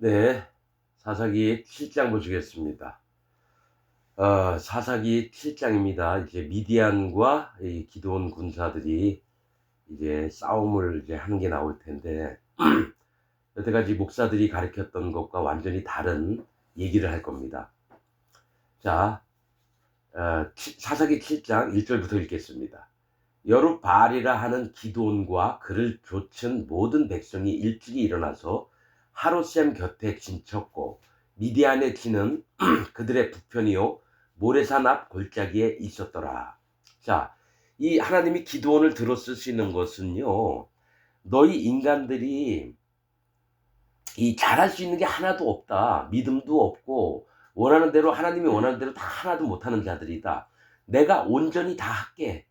네, 사사기 7장 보시겠습니다. 사사기 7장입니다. 이제 미디안과 이 기드온 군사들이 이제 싸움을 이제 하는 게 나올 텐데, 여태까지 목사들이 가르쳤던 것과 완전히 다른 얘기를 할 겁니다. 자, 사사기 7장 1절부터 읽겠습니다. 여룻바알이라 하는 기드온과 그를 좇은 모든 백성이 일찍이 일어나서 하롯셈 곁에 진쳤고 미디안의 진은 그들의 북편이요 모레산 앞 골짜기에 있었더라. 자, 이 하나님이 기드온을 들어 쓰시는 것은요, 너희 인간들이 이 잘할 수 있는 게 하나도 없다. 믿음도 없고 원하는 대로 하나님이 원하는 대로 다 하나도 못하는 자들이다. 내가 온전히 다 할게.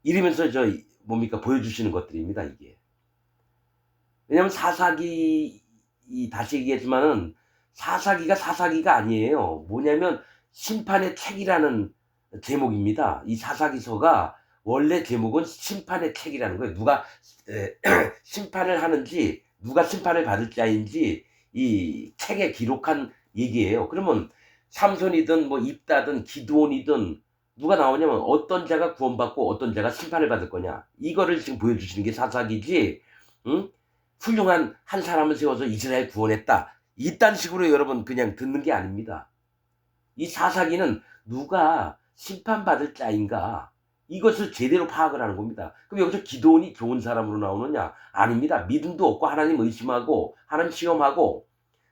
이러면서 뭡니까 보여주시는 것들입니다, 이게. 왜냐면 사사기, 다시 얘기했지만은 사사기가 사사기가 아니에요. 뭐냐면 심판의 책이라는 제목입니다. 이 사사기서가 원래 제목은 심판의 책이라는 거예요. 누가 심판을 하는지, 누가 심판을 받을 자인지 이 책에 기록한 얘기예요. 그러면 삼손이든 뭐 입다든 기드온이든 누가 나오냐면 어떤 자가 구원받고 어떤 자가 심판을 받을 거냐, 이거를 지금 보여주시는 게 사사기지. 응? 훌륭한 한 사람을 세워서 이스라엘 구원했다, 이딴 식으로 여러분 그냥 듣는 게 아닙니다. 이 사사기는 누가 심판받을 자인가, 이것을 제대로 파악을 하는 겁니다. 그럼 여기서 기드온이 좋은 사람으로 나오느냐? 아닙니다. 믿음도 없고 하나님 의심하고 하나님 시험하고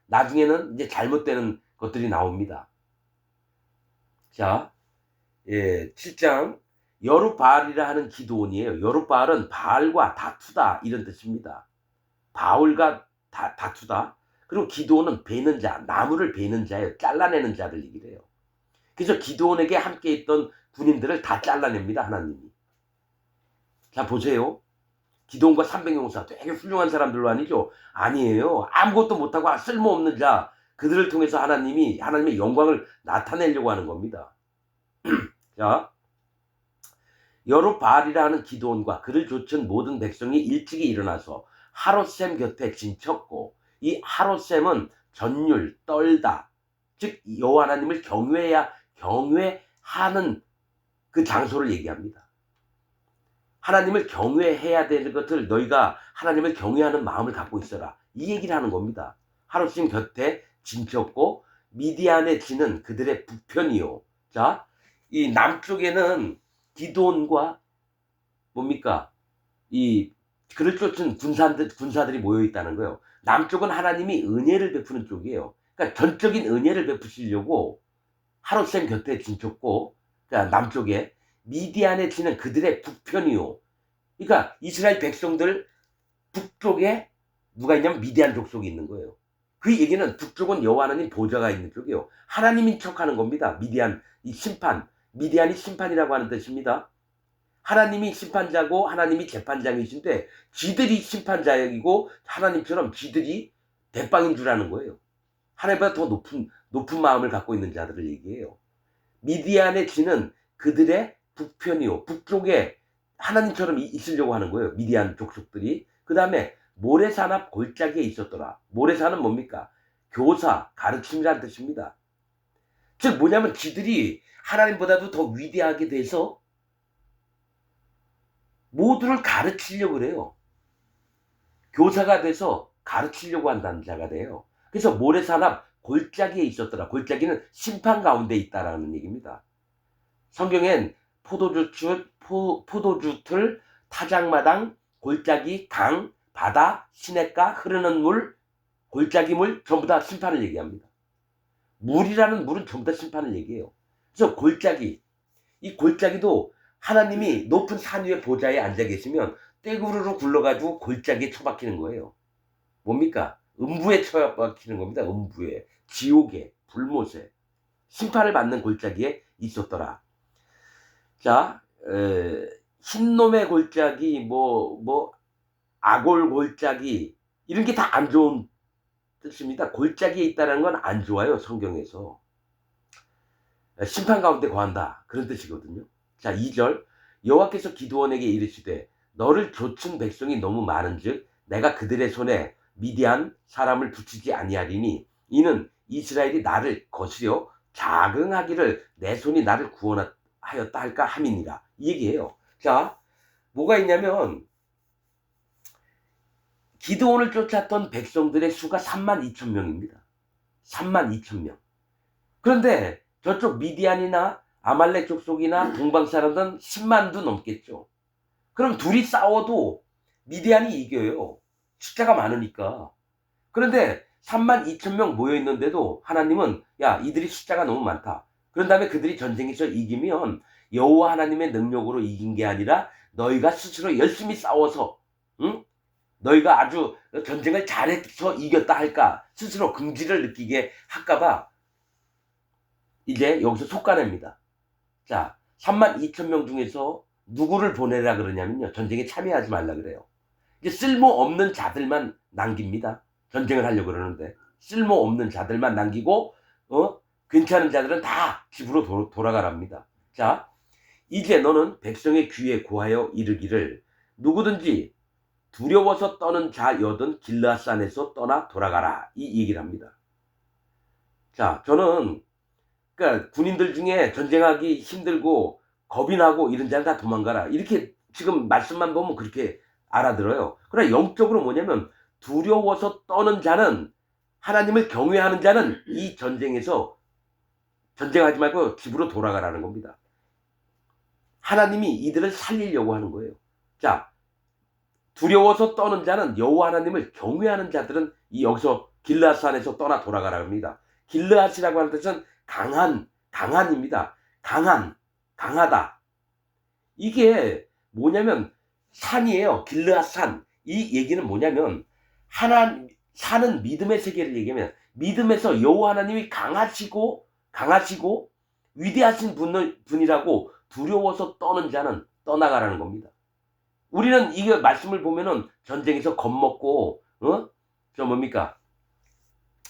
나중에는 이제 잘못되는 것들이 나옵니다. 자, 7장 여룻바알이라 하는 기드온이에요. 여룻바알은 바알과 다투다 이런 뜻입니다. 바울과 다투다. 그리고 기드온은 베는 자, 나무를 베는 자예요. 잘라내는 자를 얘기를 해요. 그래서 기드온에게 함께 있던 군인들을 다 잘라냅니다, 하나님이. 자, 보세요. 기드온과 300용사 되게 훌륭한 사람들로 아니죠? 아니에요. 아무것도 못하고 쓸모없는 자, 그들을 통해서 하나님의 영광을 나타내려고 하는 겁니다. 자, 여룻바알이라 하는 기드온과 그를 좇은 모든 백성이 일찍이 일어나서 하롯셈 곁에 진쳤고, 이 하롯셈은 전율, 떨다, 즉 여호와 하나님을 경외하는 그 장소를 얘기합니다. 하나님을 경외해야 되는 것을 너희가 하나님을 경외하는 마음을 갖고 있어라, 이 얘기를 하는 겁니다. 하롯셈 곁에 진쳤고 미디안의 진은 그들의 북편이요. 자, 이 남쪽에는 기드온과 뭡니까 이 그를 쫓은 군사들이 모여 있다는 거예요. 남쪽은 하나님이 은혜를 베푸는 쪽이에요. 그러니까 전적인 은혜를 베푸시려고 하롯셈 곁에 진쳤고, 그러니까 남쪽에 미디안의 진은 그들의 북편이요. 그러니까 이스라엘 백성들 북쪽에 누가 있냐면 미디안 족속이 있는 거예요. 그 얘기는 북쪽은 여호와 하나님 보좌가 있는 쪽이에요. 하나님인 척하는 겁니다. 미디안이 심판이라고 하는 뜻입니다. 하나님이 심판자고 하나님이 재판장이신데 지들이 심판자이고 하나님처럼 지들이 대빵인 줄 아는 거예요. 하나님보다 더 높은 마음을 갖고 있는 자들을 얘기해요. 미디안의 진은 그들의 북편이요. 북쪽에 하나님처럼 있으려고 하는 거예요. 미디안 족속들이. 그 다음에 모레산 앞 골짜기에 있었더라. 모레산은 뭡니까? 교사, 가르침이라는 뜻입니다. 즉 뭐냐면 지들이 하나님보다도 더 위대하게 돼서 모두를 가르치려고 그래요. 교사가 돼서 가르치려고 한다는 자가 돼요. 그래서 모래산 앞 골짜기에 있었더라. 골짜기는 심판 가운데 있다라는 얘기입니다. 성경엔 포도주 틀, 타작마당, 골짜기, 강, 바다, 시냇가, 흐르는 물, 골짜기 물 전부 다 심판을 얘기합니다. 물이라는 물은 전부 다 심판을 얘기해요. 그래서 이 골짜기도 하나님이 높은 산 위에 보좌에 앉아 계시면 떼구르르 굴러가지고 골짜기에 처박히는 거예요. 뭡니까? 음부에 처박히는 겁니다. 음부에, 지옥에, 불못에 심판을 받는 골짜기에 있었더라. 자, 흰놈의 골짜기, 아골 골짜기, 이런 게 다 안 좋은 뜻입니다. 골짜기에 있다는 건 안 좋아요, 성경에서. 심판 가운데 거한다, 그런 뜻이거든요. 자, 2절 여호와께서 기드온에게 이르시되 너를 좇은 백성이 너무 많은즉 내가 그들의 손에 미디안 사람을 붙이지 아니하리니 이는 이스라엘이 나를 거스려 자긍하기를 내 손이 나를 구원하였다 할까 함이니라. 이 얘기예요. 자, 뭐가 있냐면 기드온을 쫓았던 백성들의 수가 32,000명입니다. 32,000명. 그런데 저쪽 미디안이나 아말렉 족속이나 동방 사람들은 10만도 넘겠죠. 그럼 둘이 싸워도 미디안이 이겨요. 숫자가 많으니까. 그런데 32,000명 모여 있는데도 하나님은 야, 이들이 숫자가 너무 많다. 그런 다음에 그들이 전쟁에서 이기면 여호와 하나님의 능력으로 이긴 게 아니라 너희가 스스로 열심히 싸워서 응? 너희가 아주 전쟁을 잘해서 이겼다 할까 스스로 긍지를 느끼게 할까봐 이제 여기서 속가냅니다. 자, 32,000명 중에서 누구를 보내라 그러냐면요, 전쟁에 참여하지 말라 그래요. 이제 쓸모없는 자들만 남깁니다. 전쟁을 하려고 그러는데 쓸모없는 자들만 남기고 괜찮은 자들은 다 집으로 돌아가랍니다. 자, 이제 너는 백성의 귀에 구하여 이르기를 누구든지 두려워서 떠는 자여든 길르앗산에서 떠나 돌아가라, 이 얘기를 합니다. 자, 저는 그러니까 군인들 중에 전쟁하기 힘들고 겁이 나고 이런 자는 다 도망가라, 이렇게 지금 말씀만 보면 그렇게 알아들어요. 그러나 영적으로 뭐냐면 두려워서 떠는 자는, 하나님을 경외하는 자는 이 전쟁에서 전쟁하지 말고 집으로 돌아가라는 겁니다. 하나님이 이들을 살리려고 하는 거예요. 자, 두려워서 떠는 자는 여호와 하나님을 경외하는 자들은 이 여기서 길르앗산에서 떠나 돌아가라 합니다. 길르앗이라고 하는 뜻은 강한입니다. 강하다. 이게 뭐냐면 산이에요. 길르앗산. 이 얘기는 뭐냐면 산은 믿음의 세계를 얘기하면 믿음에서 여호와 하나님이 강하시고 위대하신 분이라고 두려워서 떠는 자는 떠나가라는 겁니다. 우리는 이게 말씀을 보면은 전쟁에서 겁먹고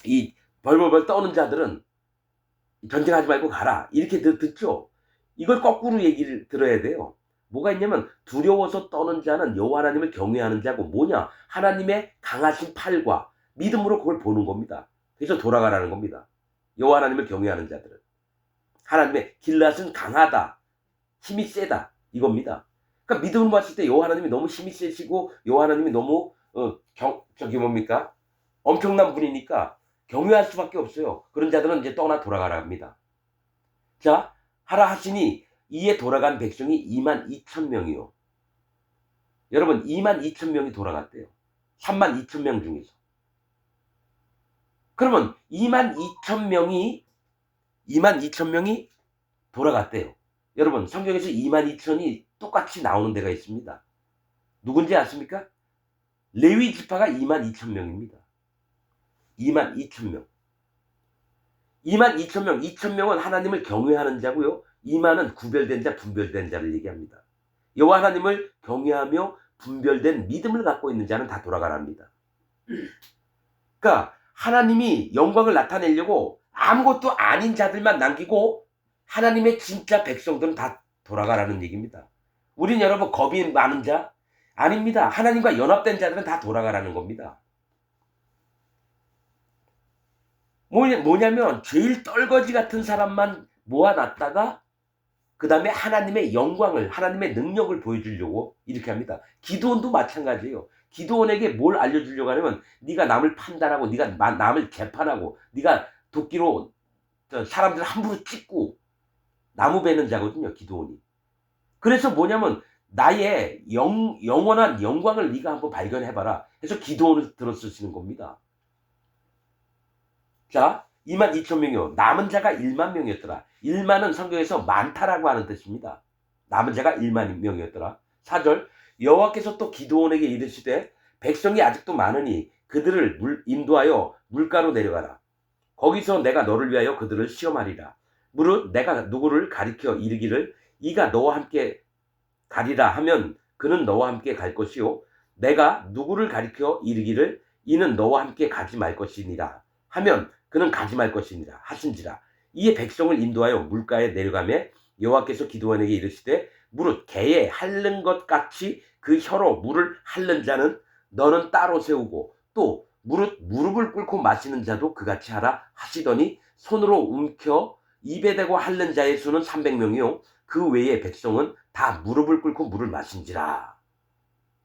이 벌벌벌 떠는 자들은 전쟁하지 말고 가라, 이렇게 듣죠. 이걸 거꾸로 얘기를 들어야 돼요. 뭐가 있냐면 두려워서 떠는 자는 여호와 하나님을 경외하는 자고, 뭐냐, 하나님의 강하신 팔과 믿음으로 그걸 보는 겁니다. 그래서 돌아가라는 겁니다. 여호와 하나님을 경외하는 자들은 하나님의 길르앗은 강하다, 힘이 세다, 이겁니다. 그러니까 믿음을 봤을 때 여호와 하나님이 너무 힘이 세시고 여호와 하나님이 너무 엄청난 분이니까 경외할 수밖에 없어요. 그런 자들은 이제 떠나 돌아가라 합니다. 자, 하라 하시니 이에 돌아간 백성이 22,000명이요. 여러분, 22,000명이 돌아갔대요. 32,000명 중에서. 그러면 22,000명이 돌아갔대요. 여러분, 성경에서 22,000이 똑같이 나오는 데가 있습니다. 누군지 아십니까? 레위 지파가 22,000명입니다. 22,000명. 22,000명, 2,000명은 하나님을 경외하는 자고요. 2만은 구별된 자, 분별된 자를 얘기합니다. 여호와 하나님을 경외하며 분별된 믿음을 갖고 있는 자는 다 돌아가랍니다. 그러니까 하나님이 영광을 나타내려고 아무것도 아닌 자들만 남기고 하나님의 진짜 백성들은 다 돌아가라는 얘기입니다. 우린 여러분 겁이 많은 자? 아닙니다. 하나님과 연합된 자들은 다 돌아가라는 겁니다. 뭐냐면 제일 떨거지 같은 사람만 모아놨다가 그 다음에 하나님의 영광을, 하나님의 능력을 보여주려고 이렇게 합니다. 기드온도 마찬가지예요. 기드온에게 뭘 알려주려고 하냐면 네가 남을 판단하고 네가 남을 재판하고 네가 도끼로 사람들 함부로 찍고 나무 베는 자거든요, 기드온이. 그래서 뭐냐면 나의 영원한 영광을 네가 한번 발견해봐라 해서 기드온을 들어쓰시는 겁니다. 자, 22,000명이요. 남은 자가 1만 명이었더라. 1만은 성경에서 많다라고 하는 뜻입니다. 남은 자가 1만 명이었더라. 4절, 여호와께서 또 기드온에게 이르시되 백성이 아직도 많으니 그들을 인도하여 물가로 내려가라. 거기서 내가 너를 위하여 그들을 시험하리라. 무릇 내가 누구를 가리켜 이르기를 이가 너와 함께 가리라 하면 그는 너와 함께 갈 것이요, 내가 누구를 가리켜 이르기를 이는 너와 함께 가지 말 것이니라 하면 그는 가지 말 것이니라 하신지라. 이에 백성을 인도하여 물가에 내려가매 여호와께서 기드온에게 이르시되 무릇 개에 핥는 것 같이 그 혀로 물을 핥는 자는 너는 따로 세우고 또 무릎을 꿇고 마시는 자도 그같이 하라 하시더니 손으로 움켜 입에 대고 핥는 자의 수는 300명이요 그 외의 백성은 다 무릎을 꿇고 물을 마신지라.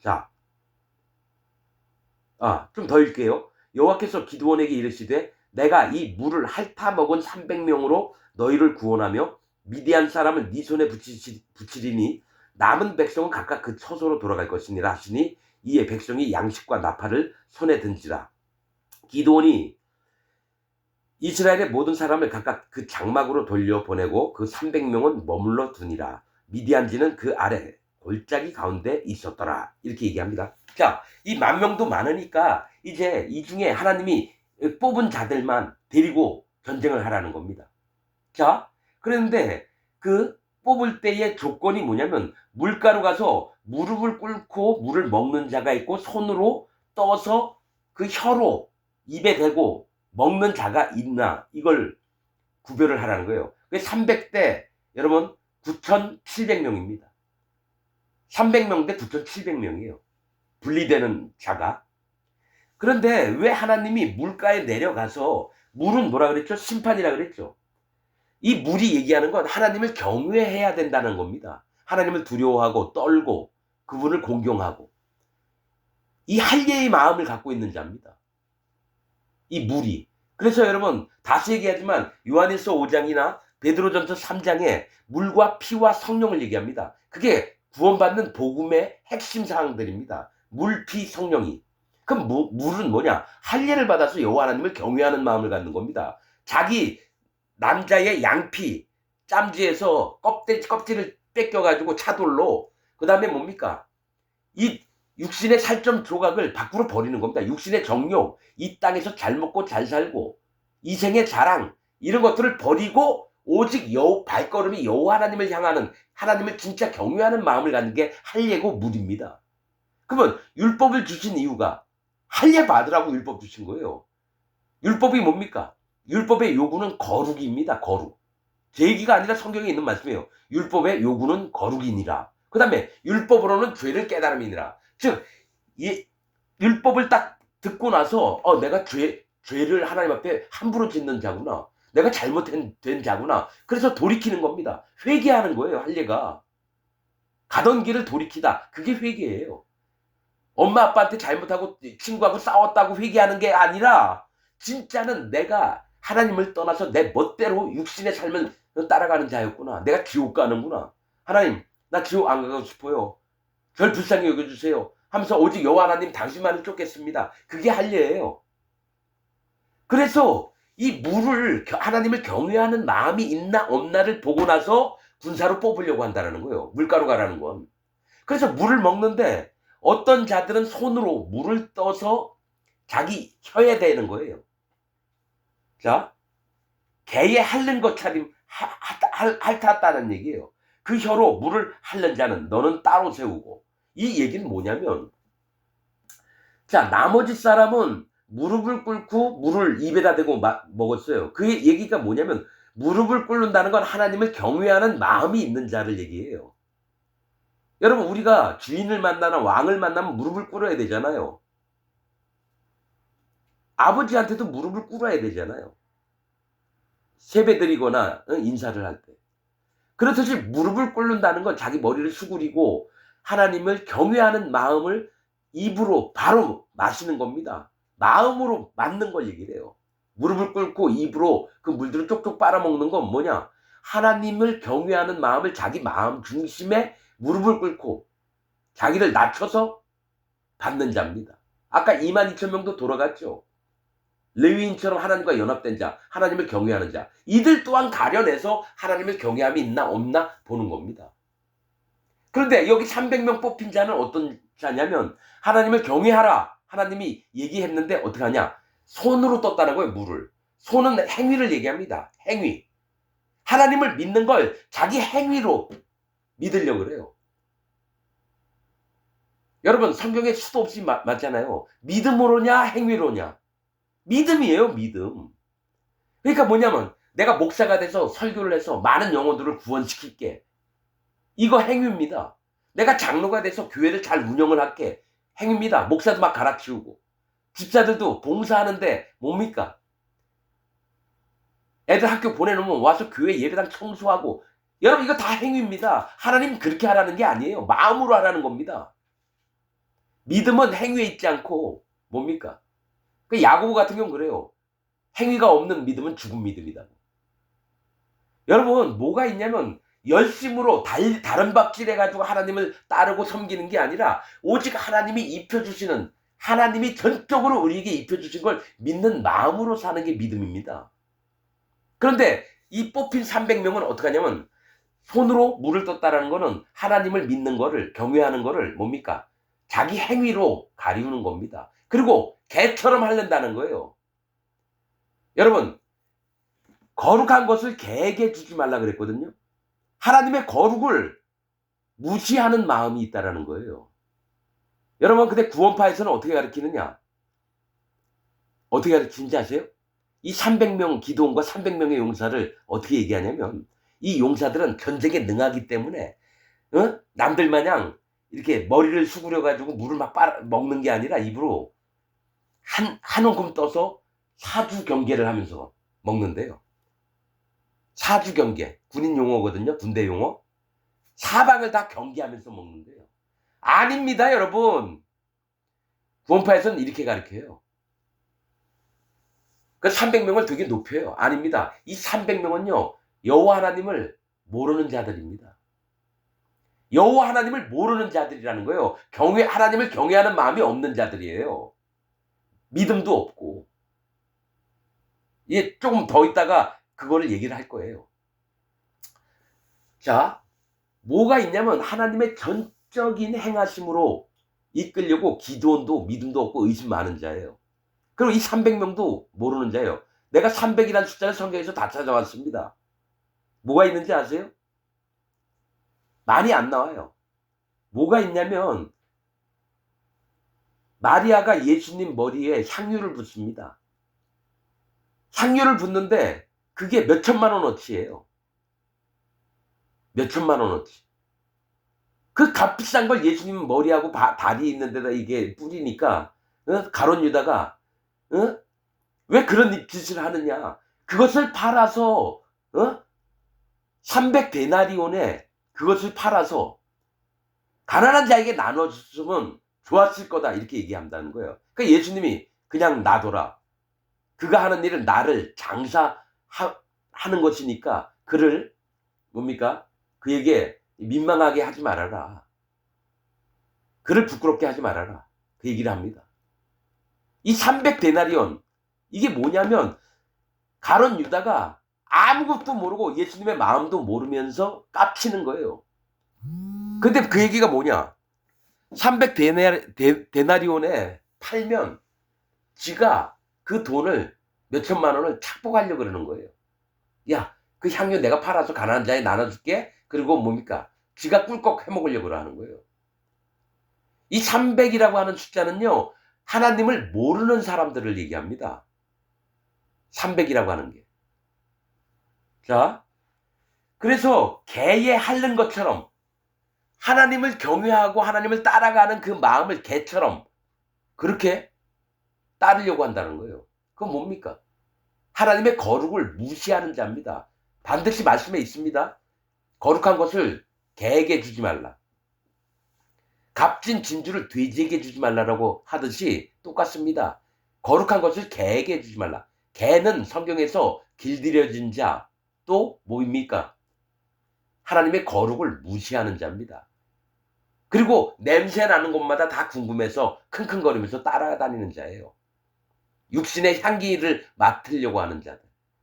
자, 좀 더 읽게요. 여호와께서 기드온에게 이르시되 내가 이 물을 핥아 먹은 300명으로 너희를 구원하며 미디안 사람을 네 손에 붙이리니 남은 백성은 각각 그 처소로 돌아갈 것이니라 하시니 이에 백성이 양식과 나팔을 손에 든지라. 기드온이 이스라엘의 모든 사람을 각각 그 장막으로 돌려보내고 그 300명은 머물러 두니라. 미디안지는 그 아래 골짜기 가운데 있었더라. 이렇게 얘기합니다. 자, 이 10,000명도 많으니까 이제 이 중에 하나님이 뽑은 자들만 데리고 전쟁을 하라는 겁니다. 자, 그런데 그 뽑을 때의 조건이 뭐냐면 물가로 가서 무릎을 꿇고 물을 먹는 자가 있고 손으로 떠서 그 혀로 입에 대고 먹는 자가 있나 이걸 구별을 하라는 거예요. 300대 여러분 9,700명입니다. 300명 대 9,700명이에요. 분리되는 자가. 그런데 왜 하나님이 물가에 내려가서 물은 뭐라 그랬죠? 심판이라 그랬죠. 이 물이 얘기하는 건 하나님을 경외해야 된다는 겁니다. 하나님을 두려워하고 떨고 그분을 공경하고 이 할례의 마음을 갖고 있는 자입니다. 이 물이. 그래서 여러분 다시 얘기하지만 요한일서 5장이나 베드로전서 3장에 물과 피와 성령을 얘기합니다. 그게 구원받는 복음의 핵심 사항들입니다. 물, 피, 성령이. 그럼 물은 뭐냐? 할례를 받아서 여호와 하나님을 경외하는 마음을 갖는 겁니다. 자기 남자의 양피 짬지에서 껍질을 뺏겨가지고 차돌로 그 다음에 뭡니까? 이 육신의 살점 조각을 밖으로 버리는 겁니다. 육신의 정욕, 이 땅에서 잘 먹고 잘 살고 이생의 자랑 이런 것들을 버리고 오직 발걸음이 여호와 하나님을 향하는 하나님을 진짜 경외하는 마음을 갖는 게 할례고 물입니다. 그러면 율법을 주신 이유가 할례 받으라고 율법 주신 거예요. 율법이 뭡니까? 율법의 요구는 거룩입니다. 거룩. 제 얘기가 아니라 성경에 있는 말씀이에요. 율법의 요구는 거룩이니라. 그 다음에 율법으로는 죄를 깨달음이니라. 즉 이 율법을 딱 듣고 나서 내가 죄를 하나님 앞에 함부로 짓는 자구나. 내가 잘못된 자구나. 그래서 돌이키는 겁니다. 회개하는 거예요. 할례가. 가던 길을 돌이키다. 그게 회개예요. 엄마 아빠한테 잘못하고 친구하고 싸웠다고 회개하는 게 아니라 진짜는 내가 하나님을 떠나서 내 멋대로 육신의 삶을 따라가는 자였구나. 내가 지옥 가는구나. 하나님 나 지옥 안 가고 싶어요. 절 불쌍히 여겨주세요 하면서 오직 여호와 하나님 당신만을 쫓겠습니다. 그게 할례예요. 그래서 이 물을 하나님을 경외하는 마음이 있나 없나를 보고 나서 군사로 뽑으려고 한다는 거예요. 물가로 가라는 건. 그래서 물을 먹는데 어떤 자들은 손으로 물을 떠서 자기 혀에 대는 거예요. 자, 개에 핥는 것처럼 핥았다는 얘기예요. 그 혀로 물을 핥는 자는 너는 따로 세우고. 이 얘기는 뭐냐면 자, 나머지 사람은 무릎을 꿇고 물을 입에다 대고 먹었어요. 그 얘기가 뭐냐면 무릎을 꿇는다는 건 하나님을 경외하는 마음이 있는 자를 얘기해요. 여러분 우리가 주인을 만나나 왕을 만나면 무릎을 꿇어야 되잖아요. 아버지한테도 무릎을 꿇어야 되잖아요. 세배드리거나 인사를 할 때. 그렇듯이 무릎을 꿇는다는 건 자기 머리를 수그리고 하나님을 경외하는 마음을 입으로 바로 마시는 겁니다. 마음으로 맞는 걸 얘기를 해요. 무릎을 꿇고 입으로 그 물들을 쪽쪽 빨아먹는 건 뭐냐? 하나님을 경외하는 마음을 자기 마음 중심에 무릎을 꿇고 자기를 낮춰서 받는 자입니다. 아까 22,000명도 돌아갔죠. 레위인처럼 하나님과 연합된 자, 하나님을 경외하는 자, 이들 또한 가려내서 하나님을 경외함이 있나 없나 보는 겁니다. 그런데 여기 300명 뽑힌 자는 어떤 자냐면 하나님을 경외하라 하나님이 얘기했는데 어떻게 하냐? 손으로 떴다는 거예요. 물을. 손은 행위를 얘기합니다. 행위. 하나님을 믿는 걸 자기 행위로 믿으려고 그래요. 여러분 성경에 수도 없이 맞잖아요. 믿음으로냐 행위로냐. 믿음이에요. 믿음. 그러니까 뭐냐면 내가 목사가 돼서 설교를 해서 많은 영혼들을 구원시킬게. 이거 행위입니다. 내가 장로가 돼서 교회를 잘 운영을 할게. 행위입니다. 목사도 막 갈아치우고 집사들도 봉사하는데 뭡니까? 애들 학교 보내놓으면 와서 교회 예배당 청소하고. 여러분 이거 다 행위입니다. 하나님 그렇게 하라는 게 아니에요. 마음으로 하라는 겁니다. 믿음은 행위에 있지 않고 뭡니까? 그 야고보 같은 경우는 그래요. 행위가 없는 믿음은 죽은 믿음이다. 여러분 뭐가 있냐면 열심으로 다른 박질해가지고 하나님을 따르고 섬기는 게 아니라 오직 하나님이 입혀주시는, 하나님이 전적으로 우리에게 입혀주신 걸 믿는 마음으로 사는 게 믿음입니다. 그런데 이 뽑힌 300명은 어떻게 하냐면 손으로 물을 떴다라는 거는 하나님을 믿는 거를, 경외하는 거를 뭡니까? 자기 행위로 가리우는 겁니다. 그리고 개처럼 하려다는 거예요. 여러분 거룩한 것을 개에게 주지 말라 그랬거든요. 하나님의 거룩을 무시하는 마음이 있다라는 거예요. 여러분 근데 구원파에서는 어떻게 가르치느냐? 어떻게 가르치는지 아세요? 이 300명 기도원과 300명의 용사를 어떻게 얘기하냐면 이 용사들은 전쟁에 능하기 때문에 남들 마냥 이렇게 머리를 수그려 가지고 물을 막 먹는 게 아니라 입으로 한 움큼 떠서 사주 경계를 하면서 먹는데요. 사주 경계, 군인 용어거든요. 군대 용어. 사방을 다 경계하면서 먹는데요. 아닙니다, 여러분. 구원파에서는 이렇게 가르쳐요. 그 300명을 되게 높여요. 아닙니다. 이 300명은요. 여호와 하나님을 모르는 자들입니다. 여호와 하나님을 모르는 자들이라는 거예요. 하나님을 경외하는 마음이 없는 자들이에요. 믿음도 없고. 이게 조금 더 있다가 그거를 얘기를 할 거예요. 자, 뭐가 있냐면 하나님의 전적인 행하심으로 이끌려고 기도원도 믿음도 없고 의심 많은 자예요. 그리고 이 300명도 모르는 자예요. 내가 300이라는 숫자를 성경에서 다 찾아왔습니다. 뭐가 있는지 아세요? 많이 안 나와요. 뭐가 있냐면 마리아가 예수님 머리에 향유를 붓습니다. 향유를 붓는데 그게 몇 천만 원어치예요. 몇 천만 원어치. 그 값비싼 걸 예수님 머리하고 다리 있는 데다 이게 뿌리니까 가룟 유다가 왜 그런 짓을 하느냐. 그것을 팔아서 300데나리온에 그것을 팔아서 가난한 자에게 나눠줬으면 좋았을 거다 이렇게 얘기한다는 거예요. 그러니까 예수님이 그냥 놔둬라. 그가 하는 일은 나를 장사하는 것이니까 그를 뭡니까? 그에게 민망하게 하지 말아라. 그를 부끄럽게 하지 말아라. 그 얘기를 합니다. 이 300데나리온 이게 뭐냐면 가룟 유다가 아무것도 모르고 예수님의 마음도 모르면서 깝치는 거예요. 근데 그 얘기가 뭐냐? 300데나리온에 팔면 지가 그 돈을 몇 천만 원을 착복하려고 그러는 거예요. 야, 그 향유 내가 팔아서 가난한 자에 나눠줄게. 그리고 뭡니까? 지가 꿀꺽 해먹으려고 하는 거예요. 이 300이라고 하는 숫자는요. 하나님을 모르는 사람들을 얘기합니다. 300이라고 하는 게. 자, 그래서 개에 핥는 것처럼 하나님을 경외하고 하나님을 따라가는 그 마음을 개처럼 그렇게 따르려고 한다는 거예요. 그건 뭡니까? 하나님의 거룩을 무시하는 자입니다. 반드시 말씀에 있습니다. 거룩한 것을 개에게 주지 말라. 값진 진주를 돼지에게 주지 말라라고 하듯이 똑같습니다. 거룩한 것을 개에게 주지 말라. 개는 성경에서 길들여진 자, 또 뭐입니까? 하나님의 거룩을 무시하는 자입니다. 그리고 냄새 나는 곳마다 다 궁금해서 킁킁거리면서 따라다니는 자예요. 육신의 향기를 맡으려고 하는 자들.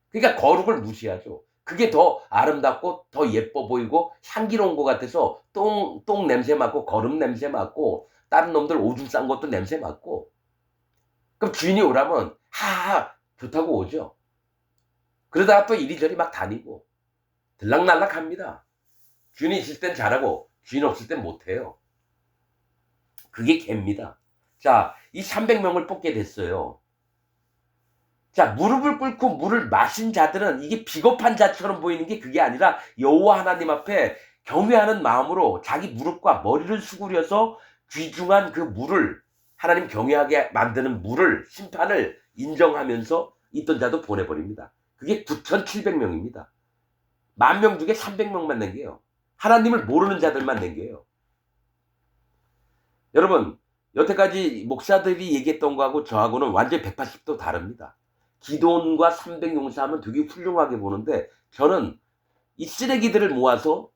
그러니까 거룩을 무시하죠. 그게 더 아름답고 더 예뻐 보이고 향기로운 것 같아서 똥 냄새 맡고 거름 냄새 맡고 다른 놈들 오줌 싼 것도 냄새 맡고. 그럼 주인이 오라면 하하 좋다고 오죠. 그러다가 또 이리저리 막 다니고 들락날락합니다. 주인이 있을 땐 잘하고 주인 없을 땐 못해요. 그게 개입니다. 자, 이 300명을 뽑게 됐어요. 자, 무릎을 꿇고 물을 마신 자들은 이게 비겁한 자처럼 보이는 게 그게 아니라 여호와 하나님 앞에 경외하는 마음으로 자기 무릎과 머리를 수그려서 귀중한 그 물을 하나님 경외하게 만드는 물을 심판을 인정하면서 있던 자도 보내버립니다. 그게 9,700명입니다. 10,000명 중에 300명만 남겨요. 하나님을 모르는 자들만 남겨요. 여러분, 여태까지 목사들이 얘기했던 거하고 저하고는 완전히 180도 다릅니다. 기도원과 300용사하면 되게 훌륭하게 보는데 저는 이 쓰레기들을 모아서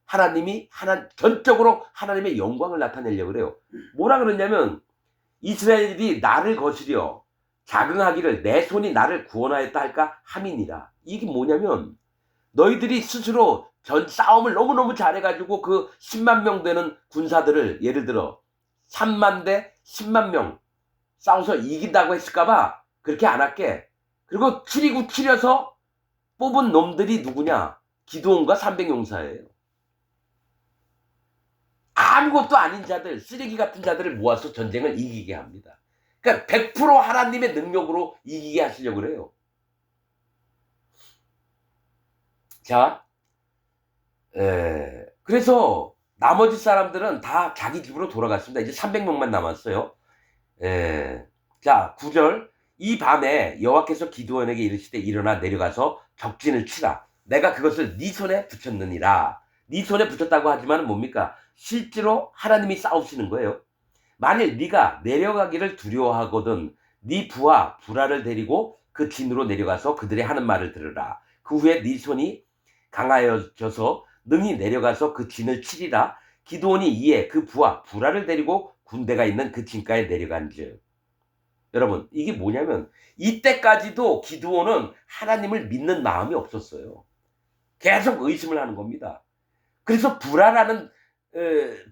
하나님이 전적으로 하나님의 영광을 나타내려고 그래요. 뭐라 그러냐면 이스라엘이 나를 거스려 자긍하기를 내 손이 나를 구원하였다 할까 함이니라. 이게 뭐냐면 너희들이 스스로 전 싸움을 너무너무 잘해가지고 그 10만 명 되는 군사들을 예를 들어 3만 대 10만 명 싸워서 이긴다고 했을까봐 그렇게 안 할게. 그리고 추려서 뽑은 놈들이 누구냐? 기드온과 300용사예요. 아무것도 아닌 자들, 쓰레기 같은 자들을 모아서 전쟁을 이기게 합니다. 그러니까 100% 하나님의 능력으로 이기게 하시려고 그래요. 자, 그래서 나머지 사람들은 다 자기 집으로 돌아갔습니다. 이제 300명만 남았어요. 자, 9절. 이 밤에 여호와께서 기드온에게 이르시되 일어나 내려가서 적진을 치라. 내가 그것을 네 손에 붙였느니라. 네 손에 붙였다고 하지만 뭡니까? 실제로 하나님이 싸우시는 거예요. 만일 네가 내려가기를 두려워하거든 네 부하 부라를 데리고 그 진으로 내려가서 그들이 하는 말을 들으라. 그 후에 네 손이 강하여져서 능히 내려가서 그 진을 치리라. 기드온이 이에 그 부하 부라를 데리고 군대가 있는 그 진가에 내려간즉. 여러분, 이게 뭐냐면 이때까지도 기드온은 하나님을 믿는 마음이 없었어요. 계속 의심을 하는 겁니다. 그래서 부라라는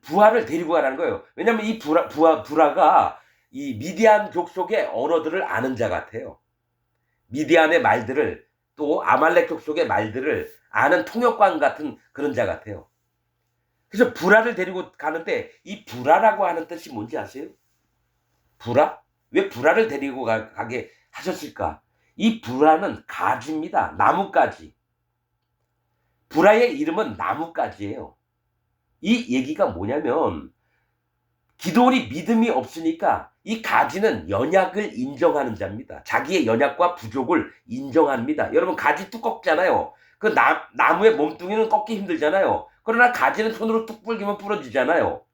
부하를 데리고 가라는 거예요. 왜냐하면 이 부라가 이 미디안 족속의 언어들을 아는 자 같아요. 미디안의 말들을 또 아말렉 족속의 말들을 아는 통역관 같은 그런 자 같아요. 그래서 부라를 데리고 가는데 이 부라라고 하는 뜻이 뭔지 아세요? 부라? 왜 부라를 데리고 가게 하셨을까? 이 부라는 가지입니다. 나뭇가지. 부라의 이름은 나뭇가지예요. 이 얘기가 뭐냐면 기드온이 믿음이 없으니까 이 가지는 연약을 인정하는 자입니다. 자기의 연약과 부족을 인정합니다. 여러분, 가지 두껍잖아요. 그 나무의 몸뚱이는 꺾기 힘들잖아요. 그러나 가지는 손으로 뚝 불기면 부러지잖아요.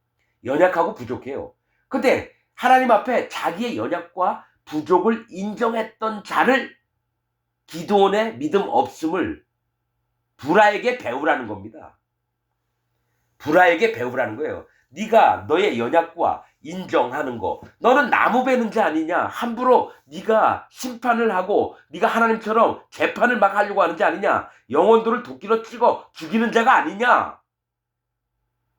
연약하고 부족해요. 근데 하나님 앞에 자기의 연약과 부족을 인정했던 자를 기드온의 믿음 없음을 부라에게 배우라는 겁니다. 부라에게 배우라는 거예요. 네가 너의 연약과 인정하는 거. 너는 나무 베는 자 아니냐? 함부로 네가 심판을 하고 네가 하나님처럼 재판을 막 하려고 하는 자 아니냐? 영혼들을 도끼로 찍어 죽이는 자가 아니냐?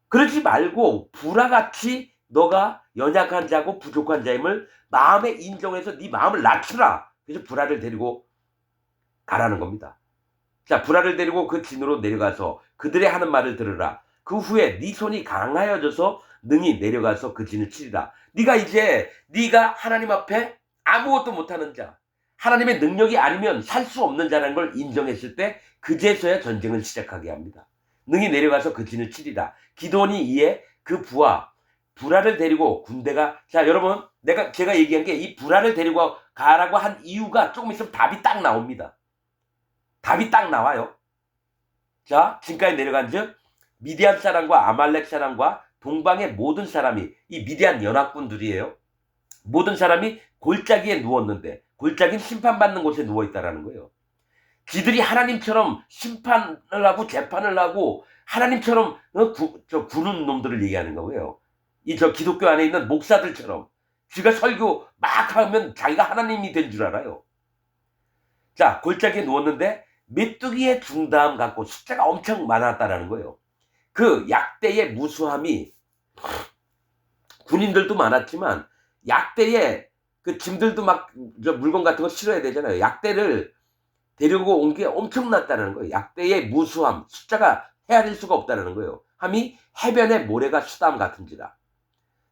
그러지 말고 부라같이 너가 연약한 자고 부족한 자임을 마음에 인정해서 네 마음을 낮추라. 그래서 부라를 데리고 가라는 겁니다. 자, 부라를 데리고 그 진으로 내려가서 그들의 하는 말을 들으라. 그 후에 네 손이 강하여져서 능히 내려가서 그 진을 치리라. 네가 하나님 앞에 아무것도 못하는 자, 하나님의 능력이 아니면 살 수 없는 자라는 걸 인정했을 때 그제서야 전쟁을 시작하게 합니다. 능히 내려가서 그 진을 치리라. 기드온이 이에 그 부라를 데리고 군대가, 자 여러분, 제가 얘기한 게 이 부라를 데리고 가라고 한 이유가 조금 있으면 답이 딱 나옵니다. 답이 딱 나와요. 자, 진가에 내려간 즉 미디안 사람과 아말렉 사람과 동방의 모든 사람이, 이 미디안 연합군들이에요. 모든 사람이 골짜기에 누웠는데, 골짜기는 심판받는 곳에 누워있다라는 거예요. 지들이 하나님처럼 심판을 하고 재판을 하고 하나님처럼 구는 놈들을 얘기하는 거예요. 저 기독교 안에 있는 목사들처럼 지가 설교 막 하면 자기가 하나님이 된 줄 알아요. 자, 골짜기에 누웠는데 메뚜기의 중다함 갖고 숫자가 엄청 많았다라는 거예요. 그 약대의 무수함이, 군인들도 많았지만 약대의 그 짐들도 막 물건 같은 거 실어야 되잖아요. 약대를 데리고 온 게 엄청났다는 거예요. 약대의 무수함, 숫자가 헤아릴 수가 없다는 거예요. 함이 해변의 모래가 수담 같은지라.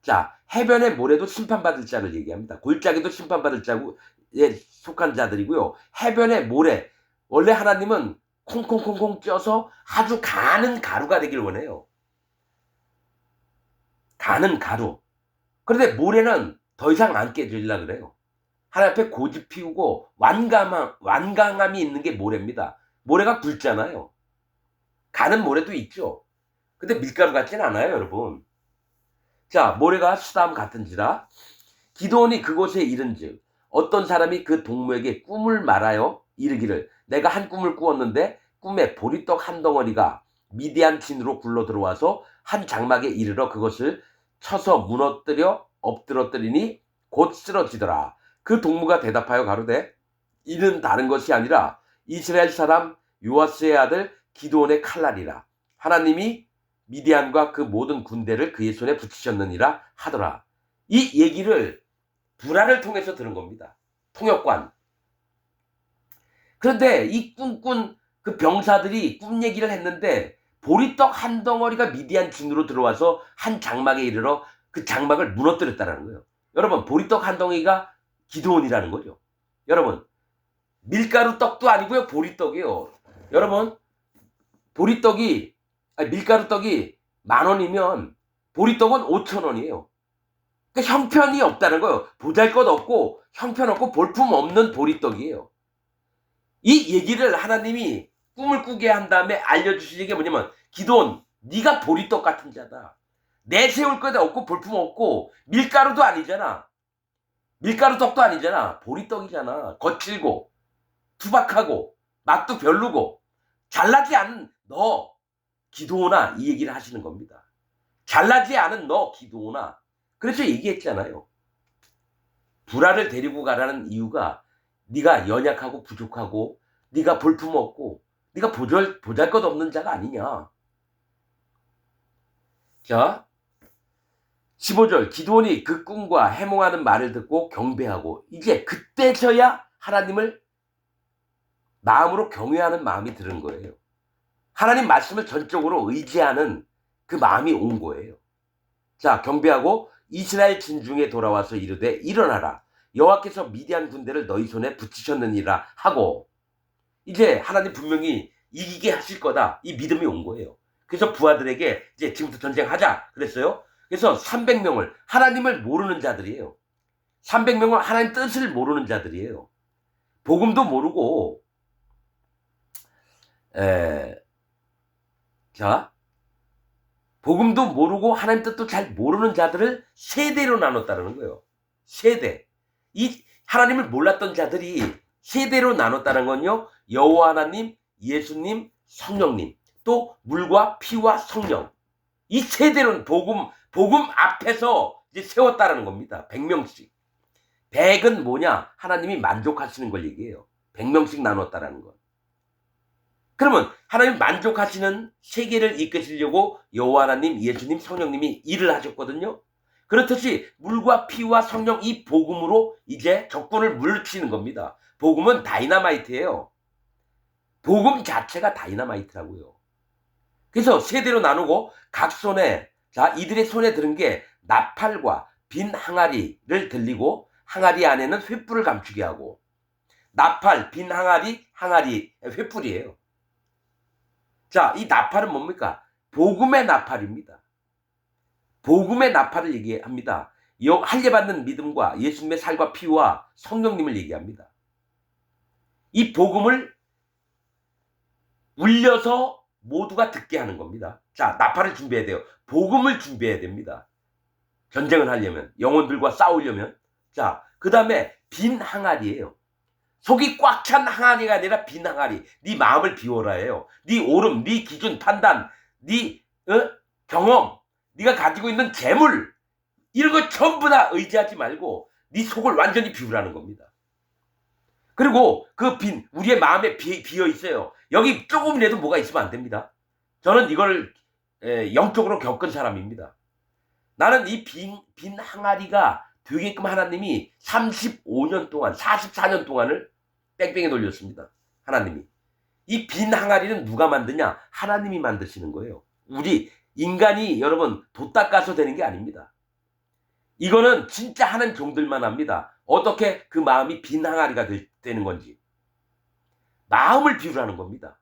자, 해변의 모래도 심판받을 자를 얘기합니다. 골짜기도 심판받을 자에 속한 자들이고요. 해변의 모래, 원래 하나님은 콩콩콩콩 쪄서 아주 가는 가루가 되길 원해요. 가는 가루. 그런데 모래는 더 이상 안 깨지려 그래요. 하나님 앞에 고집 피우고 완강함이 있는 게 모래입니다. 모래가 굵잖아요. 가는 모래도 있죠. 근데 밀가루 같진 않아요, 여러분. 자, 모래가 수담 같은지라 기드온이 그곳에 이른즉 어떤 사람이 그 동무에게 꿈을 말하여 이르기를 내가 한 꿈을 꾸었는데 꿈에 보리떡 한 덩어리가 미디안 진으로 굴러 들어와서 한 장막에 이르러 그것을 쳐서 무너뜨려 엎드러뜨리니 곧 쓰러지더라. 그 동무가 대답하여 가로되 이는 다른 것이 아니라 이스라엘 사람 요아스의 아들 기드온의 칼날이라. 하나님이 미디안과 그 모든 군대를 그의 손에 붙이셨느니라 하더라. 이 얘기를 불화를 통해서 들은 겁니다. 통역관. 그런데 이 꿈꾼 그 병사들이 꿈 얘기를 했는데 보리떡 한 덩어리가 미디안 진으로 들어와서 한 장막에 이르러 그 장막을 무너뜨렸다는 거예요. 여러분, 보리떡 한 덩이가 기드온이라는 거죠. 여러분, 밀가루 떡도 아니고요, 보리떡이에요. 여러분, 밀가루 떡이 10,000원이면 보리떡은 5,000원이에요. 그러니까 형편이 없다는 거예요. 보잘것없고 형편없고 볼품 없는 보리떡이에요. 이 얘기를 하나님이 꿈을 꾸게 한 다음에 알려주신 게 뭐냐면 기드온, 네가 보리떡 같은 자다. 내세울 거다 없고 볼품 없고 밀가루도 아니잖아. 밀가루 떡도 아니잖아. 보리떡이잖아. 거칠고 투박하고 맛도 별로고 잘나지 않은 너 기드온아, 이 얘기를 하시는 겁니다. 잘나지 않은 너 기드온아. 그래서 얘기했잖아요. 불화를 데리고 가라는 이유가 네가 연약하고 부족하고 네가 볼품없고 네가 보잘것없는 자가 아니냐. 자, 15절 기드온이 그 꿈과 해몽하는 말을 듣고 경배하고 이제 그때서야 하나님을 마음으로 경외하는 마음이 드는 거예요. 하나님 말씀을 전적으로 의지하는 그 마음이 온 거예요. 자, 경배하고 이스라엘 진중에 돌아와서 이르되 일어나라. 여호와께서 미디안 군대를 너희 손에 붙이셨느니라 하고 이제 하나님 분명히 이기게 하실 거다. 이 믿음이 온 거예요. 그래서 부하들에게 이제 지금부터 전쟁하자 그랬어요. 그래서 300명을 하나님을 모르는 자들이에요. 300명은 하나님 뜻을 모르는 자들이에요. 복음도 모르고 복음도 모르고 하나님 뜻도 잘 모르는 자들을 세대로 나눴다는 거예요. 세대. 이 하나님을 몰랐던 자들이 세대로 나눴다는 건요. 여호와 하나님, 예수님, 성령님, 또 물과 피와 성령. 이 세대로는 복음 앞에서 이제 세웠다는 겁니다. 100명씩. 100은 뭐냐? 하나님이 만족하시는 걸 얘기해요. 100명씩 나눴다라는 것. 그러면 하나님 만족하시는 세계를 이끄시려고 여호와 하나님, 예수님, 성령님이 일을 하셨거든요. 그렇듯이 물과 피와 성령 이 복음으로 이제 적군을 물리치는 겁니다. 복음은 다이너마이트예요. 복음 자체가 다이너마이트라고요. 그래서 세대로 나누고 각 손에 이들의 손에 들은 게 나팔과 빈 항아리를 들리고 항아리 안에는 횃불을 감추게 하고 나팔, 빈 항아리 횃불이에요. 자, 이 나팔은 뭡니까? 복음의 나팔입니다. 복음의 나팔을 얘기합니다. 할례받는 믿음과 예수님의 살과 피와 성령님을 얘기합니다. 이 복음을 울려서 모두가 듣게 하는 겁니다. 자, 나팔을 준비해야 돼요. 복음을 준비해야 됩니다. 전쟁을 하려면, 영혼들과 싸우려면. 자, 그 다음에 빈 항아리예요. 속이 꽉 찬 항아리가 아니라 빈 항아리. 네 마음을 비워라예요. 네 오름, 네 기준, 판단, 네 경험, 네가 가지고 있는 재물 이런 거 전부 다 의지하지 말고 네 속을 완전히 비우라는 겁니다. 그리고 그 우리의 마음에 비어 있어요. 여기 조금이라도 뭐가 있으면 안 됩니다. 저는 이걸 영적으로 겪은 사람입니다. 나는 이 빈 항아리가 되게끔 하나님이 35년 동안 44년 동안을 뺑뺑이 돌렸습니다. 하나님이. 이 빈 항아리는 누가 만드냐? 하나님이 만드시는 거예요. 우리 인간이 여러분 도 닦아서 되는 게 아닙니다. 이거는 진짜 하는 종들만 합니다. 어떻게 그 마음이 빈 항아리가 되는 건지. 마음을 비우라는 겁니다.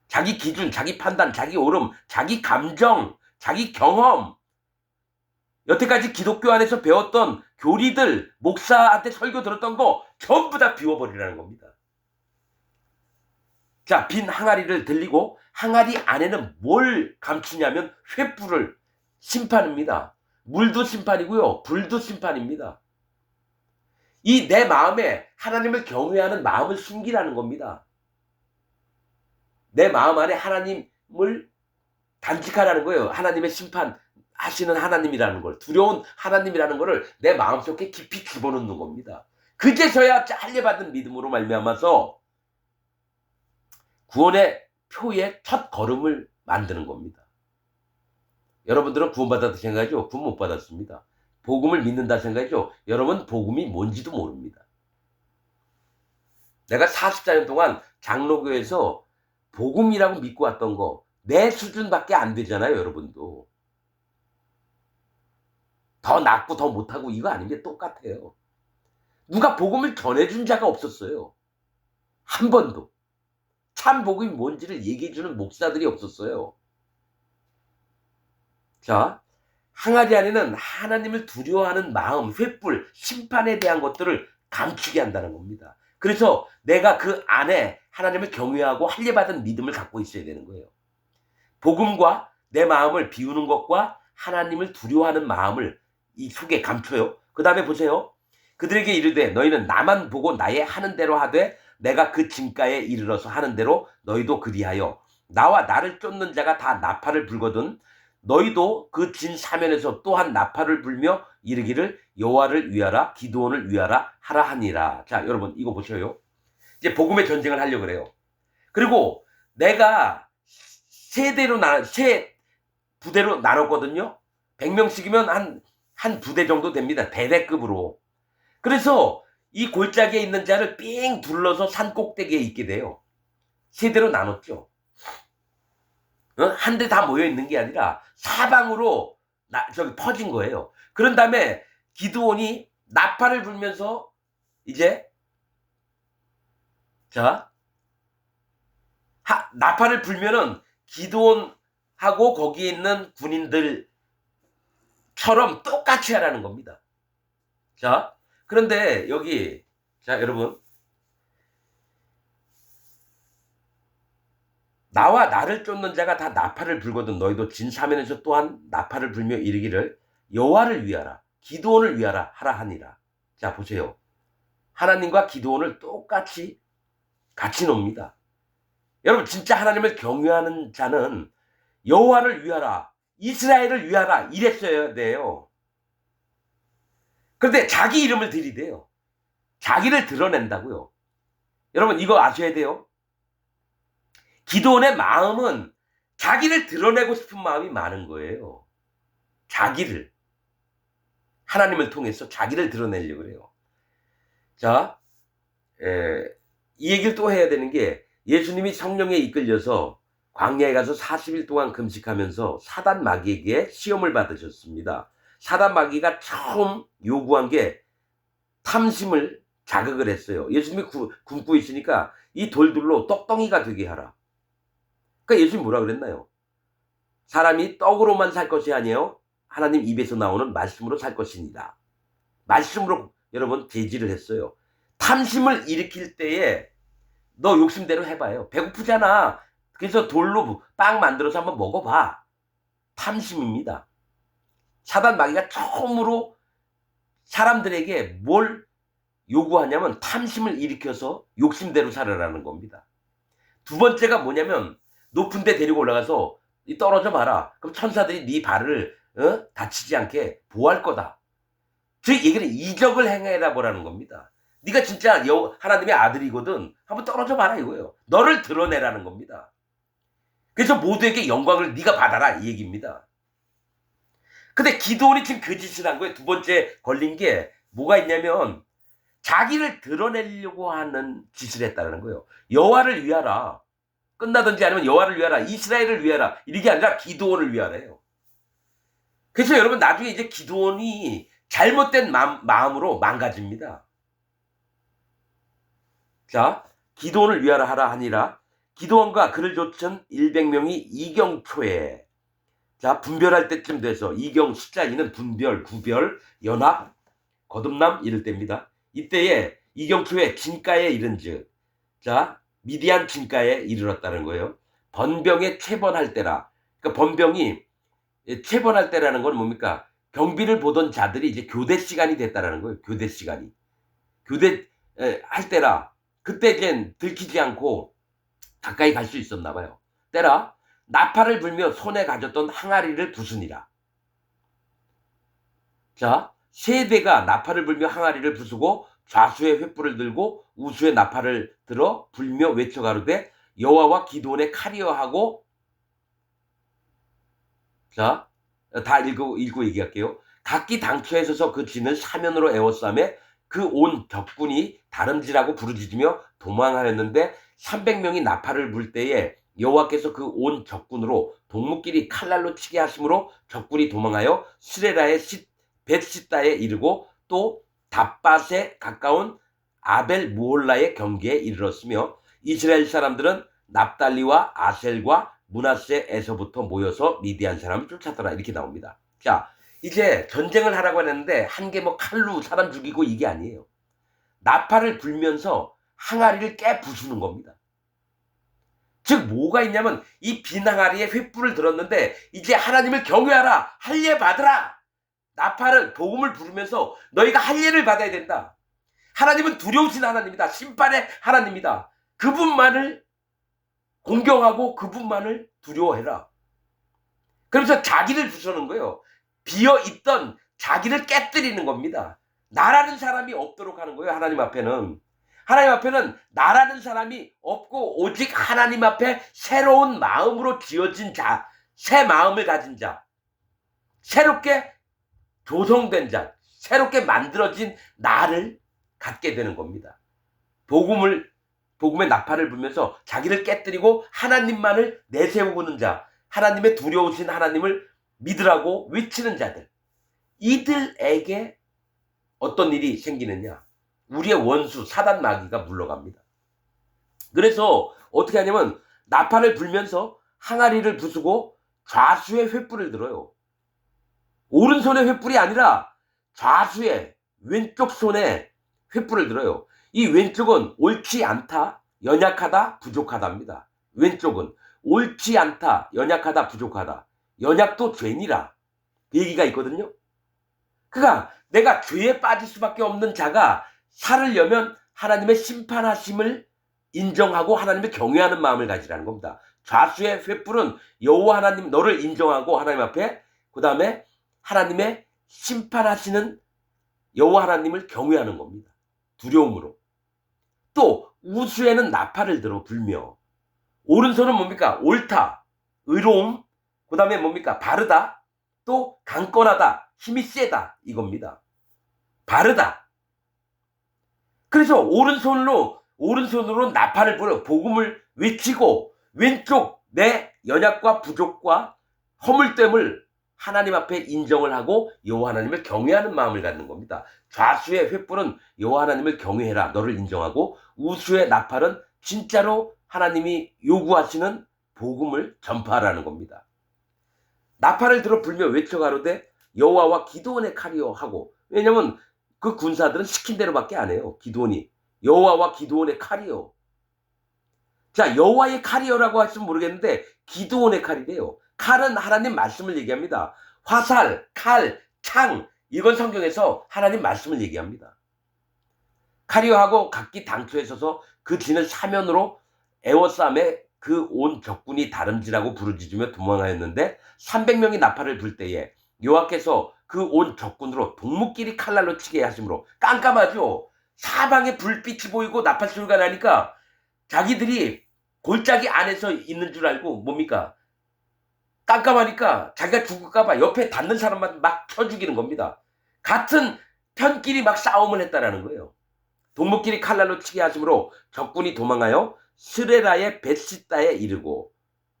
자기 기준, 자기 판단, 자기 오름, 자기 감정, 자기 경험, 여태까지 기독교 안에서 배웠던 교리들, 목사한테 설교 들었던 거 전부 다 비워버리라는 겁니다. 자, 빈 항아리를 들리고 항아리 안에는 뭘 감추냐면 횃불을, 심판입니다. 물도 심판이고요. 불도 심판입니다. 이 내 마음에 하나님을 경외하는 마음을 숨기라는 겁니다. 내 마음 안에 하나님을 단직하라는 거예요. 하나님의 심판하시는 하나님이라는 걸, 두려운 하나님이라는 거를 내 마음속에 깊이 집어넣는 겁니다. 그제서야 할례받은 믿음으로 말미암아서 구원의 표의 첫 걸음을 만드는 겁니다. 여러분들은 구원받았다 생각하죠? 구원 못 받았습니다. 복음을 믿는다 생각하죠? 여러분 복음이 뭔지도 모릅니다. 내가 44년 동안 장로교에서 복음이라고 믿고 왔던 거 내 수준밖에 안 되잖아요. 여러분도. 더 낫고 더 못하고 이거 아닌 게 똑같아요. 누가 복음을 전해준 자가 없었어요. 한 번도. 참 복음이 뭔지를 얘기해주는 목사들이 없었어요. 자, 항아리 안에는 하나님을 두려워하는 마음, 횃불, 심판에 대한 것들을 감추게 한다는 겁니다. 그래서 내가 그 안에 하나님을 경외하고 할례받은 믿음을 갖고 있어야 되는 거예요. 복음과 내 마음을 비우는 것과 하나님을 두려워하는 마음을 이 속에 감춰요. 그 다음에 보세요. 그들에게 이르되 너희는 나만 보고 나의 하는 대로 하되 내가 그 징가에 이르러서 하는 대로 너희도 그리하여 나와 나를 쫓는 자가 다 나팔을 불거든 너희도 그 진 사면에서 또한 나팔을 불며 이르기를 여호와를 위하라 기드온을 위하라 하라 하니라. 자, 여러분 이거 보셔요. 이제 복음의 전쟁을 하려고 그래요. 그리고 내가 세 부대로 나눴거든요. 100명씩이면 한 부대 정도 됩니다. 대대급으로. 그래서 이 골짜기에 있는 자를 삥 둘러서 산 꼭대기에 있게 돼요. 세대로 나눴죠. 한 대 다 모여 있는 게 아니라 사방으로 저기 퍼진 거예요. 그런 다음에 기드온이 나팔을 불면서 이제 자 나팔을 불면은 기드온하고 거기에 있는 군인들처럼 똑같이 하라는 겁니다. 자, 그런데 여기 자 여러분 나와 나를 쫓는 자가 다 나팔을 불거든 너희도 진 사면에서 또한 나팔을 불며 이르기를 여호와를 위하라 기드온을 위하라 하라 하니라. 자 보세요. 하나님과 기드온을 똑같이 같이 놉니다. 여러분 진짜 하나님을 경외하는 자는 여호와를 위하라 이스라엘을 위하라 이랬어야 돼요. 그런데 자기 이름을 들이대요. 자기를 드러낸다고요. 여러분 이거 아셔야 돼요. 기드온의 마음은 자기를 드러내고 싶은 마음이 많은 거예요. 자기를 하나님을 통해서 자기를 드러내려고 그래요. 자, 이 얘기를 또 해야 되는 게 예수님이 성령에 이끌려서 광야에 가서 40일 동안 금식하면서 사단 마귀에게 시험을 받으셨습니다. 사단 마귀가 처음 요구한 게 탐심을 자극을 했어요. 예수님이 굶고 있으니까 이 돌들로 떡덩이가 되게 하라. 그러니까 예수님이 뭐라 그랬나요? 사람이 떡으로만 살 것이 아니에요. 하나님 입에서 나오는 말씀으로 살 것입니다. 말씀으로 여러분 제지를 했어요. 탐심을 일으킬 때에 너 욕심대로 해봐요. 배고프잖아. 그래서 돌로 빵 만들어서 한번 먹어봐. 탐심입니다. 사단 마귀가 처음으로 사람들에게 뭘 요구하냐면 탐심을 일으켜서 욕심대로 살아라는 겁니다. 두 번째가 뭐냐면 높은 데 데리고 올라가서 떨어져 봐라. 그럼 천사들이 네 발을 다치지 않게 보호할 거다. 즉 얘기는 이적을 행해라 보라는 겁니다. 네가 진짜 하나님의 아들이거든. 한번 떨어져 봐라 이거예요. 너를 드러내라는 겁니다. 그래서 모두에게 영광을 네가 받아라 이 얘기입니다. 근데 기드온이 지금 그 짓을 한 거예요. 두 번째 걸린 게 뭐가 있냐면 자기를 드러내려고 하는 짓을 했다는 거예요. 여호와를 위하라. 끝나든지 아니면 여호와를 위하라. 이스라엘을 위하라. 이게 아니라 기드온을 위하라요. 그래서 여러분 나중에 이제 기드온이 잘못된 마음으로 망가집니다. 자, 기드온을 위하라 하라 하니라. 기드온과 그를 쫓은 100명이 이경초에 자 분별할 때쯤 돼서 이경 숫자 2는 분별, 구별, 연합 거듭남 이럴 때입니다. 이때에 이경초에 진가에 이른즉, 자 미디안 진가에 이르렀다는 거예요. 번병에 체번할 때라. 그러니까 번병이 체번할 때라는 건 뭡니까? 경비를 보던 자들이 이제 교대 시간이 됐다라는 거예요. 교대 시간이. 교대 할 때라. 그때 이제 들키지 않고 가까이 갈 수 있었나 봐요. 때라 나팔을 불며 손에 가졌던 항아리를 부수니라. 자, 세대가 나팔을 불며 항아리를 부수고 좌수의 횃불을 들고 우수의 나팔을 들어 불며 외쳐 가로되 여호와와 기드온의 칼이여 하고, 자, 다 읽고 얘기할게요. 각기 당처에 서서 그 진을 사면으로 에워싸매 그 온 적군이 다름질하고 부르짖으며 도망하였는데 300명이 나팔을 불 때에 여호와께서 그 온 적군으로 동무끼리 칼날로 치게 하심으로 적군이 도망하여 스레라의 벳시다에 이르고 또 답밭에 가까운 아벨 무홀라의 경계에 이르렀으며 이스라엘 사람들은 납달리와 아셀과 므낫세에서부터 모여서 미디안 사람을 쫓았더라. 이렇게 나옵니다. 자, 이제 전쟁을 하라고 했는데 한 게 뭐 칼로 사람 죽이고 이게 아니에요. 나팔을 불면서 항아리를 깨 부수는 겁니다. 즉 뭐가 있냐면 이 빈 항아리에 횃불을 들었는데 이제 하나님을 경외하라. 할례 받으라. 나팔을 복음을 부르면서 너희가 할례를 받아야 된다. 하나님은 두려우신 하나님이다. 심판의 하나님이다. 그분만을 공경하고 그분만을 두려워해라. 그러면서 자기를 부수는 거예요. 비어있던 자기를 깨뜨리는 겁니다. 나라는 사람이 없도록 하는 거예요. 하나님 앞에는. 하나님 앞에는 나라는 사람이 없고 오직 하나님 앞에 새로운 마음으로 지어진 자, 새 마음을 가진 자, 새롭게 조성된 자, 새롭게 만들어진 나를 갖게 되는 겁니다. 복음의 나팔을 불면서 자기를 깨뜨리고 하나님만을 내세우는 자, 하나님의 두려우신 하나님을 믿으라고 외치는 자들, 이들에게 어떤 일이 생기느냐? 우리의 원수 사단 마귀가 물러갑니다. 그래서 어떻게 하냐면 나팔을 불면서 항아리를 부수고 좌수의 횃불을 들어요. 오른손에 횃불이 아니라 좌수의 왼쪽 손에 횃불을 들어요. 이 왼쪽은 옳지 않다, 연약하다, 부족하다입니다. 왼쪽은 옳지 않다, 연약하다, 부족하다. 연약도 죄니라. 그 얘기가 있거든요. 그러니까 내가 죄에 빠질 수밖에 없는 자가 살으려면 하나님의 심판하심을 인정하고 하나님의 경외하는 마음을 가지라는 겁니다. 좌수의 횃불은 여호와 하나님 너를 인정하고 하나님 앞에, 그 다음에 하나님의 심판하시는 여호와 하나님을 경외하는 겁니다. 두려움으로. 또 우수에는 나팔을 들어 불며, 오른손은 뭡니까? 옳다, 의로움, 그 다음에 뭡니까? 바르다, 또 강건하다, 힘이 세다, 이겁니다. 바르다. 그래서 오른손으로 나팔을 불어 복음을 외치고 왼쪽 내 연약과 부족과 허물됨을 하나님 앞에 인정을 하고 여호와 하나님을 경외하는 마음을 갖는 겁니다. 좌수의 횃불은 여호와 하나님을 경외해라, 너를 인정하고, 우수의 나팔은 진짜로 하나님이 요구하시는 복음을 전파하라는 겁니다. 나팔을 들어 불며 외쳐 가로되 여호와와 기드온의 칼이여 하고, 왜냐면 그 군사들은 시킨 대로밖에 안 해요. 기드온이 여호와와 기드온의 칼이여. 자, 여호와의 칼이여라고 하시면 모르겠는데 기드온의 칼이래요. 칼은 하나님 말씀을 얘기합니다. 화살, 칼, 창, 이건 성경에서 하나님 말씀을 얘기합니다. 칼이여 하고 각기 당초에 서서 그 진을 사면으로 에워싸매 그 온 적군이 다름질하고 부르짖으며 도망하였는데 300명이 나팔을 불 때에 여호와께서 그 온 적군으로 동무끼리 칼날로 치게 하심으로, 깜깜하죠. 사방에 불빛이 보이고 나팔 소리가 나니까 자기들이 골짜기 안에서 있는 줄 알고 뭡니까? 깜깜하니까 자기가 죽을까봐 옆에 닿는 사람만 막 쳐 죽이는 겁니다. 같은 편끼리 막 싸움을 했다라는 거예요. 동무끼리 칼날로 치게 하심으로 적군이 도망하여 스레라의 벳시다에 이르고,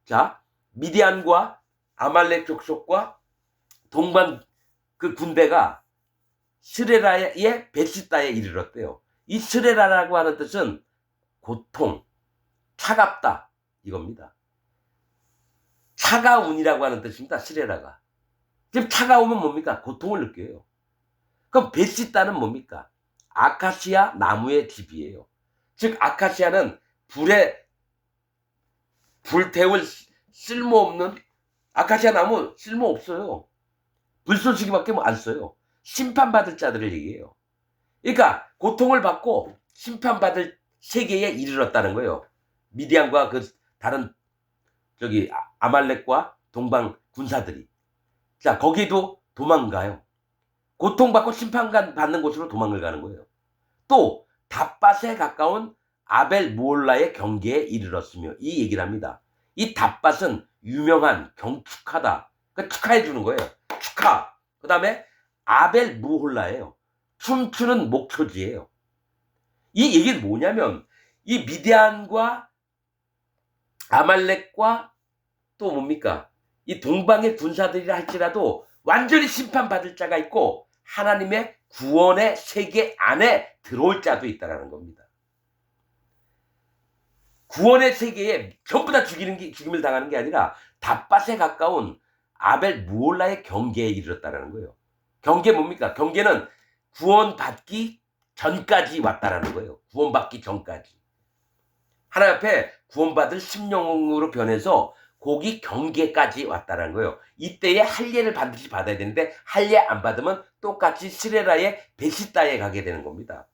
자, 미디안과 아말렉 족속과 동반 그 군대가 스레라의 벳시다에 이르렀대요. 이 스레라라고 하는 뜻은 고통, 차갑다, 이겁니다. 차가운이라고 하는 뜻입니다. 스레라가. 지금 차가우면 뭡니까? 고통을 느껴요. 그럼 베시다는 뭡니까? 아카시아 나무의 집이에요. 즉 아카시아는 불에 불태울 쓸모없는, 아카시아 나무 쓸모없어요. 불쏘시개밖에 안 써요. 심판받을 자들을 얘기해요. 그러니까 고통을 받고 심판받을 세계에 이르렀다는 거예요. 미디안과 그 다른 저기 아말렉과 동방 군사들이. 자, 거기도 도망가요. 고통받고 심판받는 곳으로 도망을 가는 거예요. 또 답밭에 가까운 아벨 무올라의 경계에 이르렀으며, 이 얘기를 합니다. 이 답밭은 유명한 경축하다. 그러니까 축하해 주는 거예요. 축하. 그 다음에 아벨 무홀라예요. 춤추는 목초지예요. 이 얘기는 뭐냐면 이 미디안과 아말렉과 또 뭡니까? 이 동방의 군사들이라 할지라도 완전히 심판받을 자가 있고 하나님의 구원의 세계 안에 들어올 자도 있다는 겁니다. 구원의 세계에 전부 다 죽임을 당하는 게 아니라 답밭에 가까운 아벨 무올라의 경계에 이르렀다는 거예요. 경계 뭡니까? 경계는 구원받기 전까지 왔다라는 거예요. 구원받기 전까지. 하나님 앞에 구원받을 심령으로 변해서 거기 경계까지 왔다라는 거예요. 이때에 할례를 반드시 받아야 되는데 할례 안 받으면 똑같이 스레라의 베시다에 가게 되는 겁니다.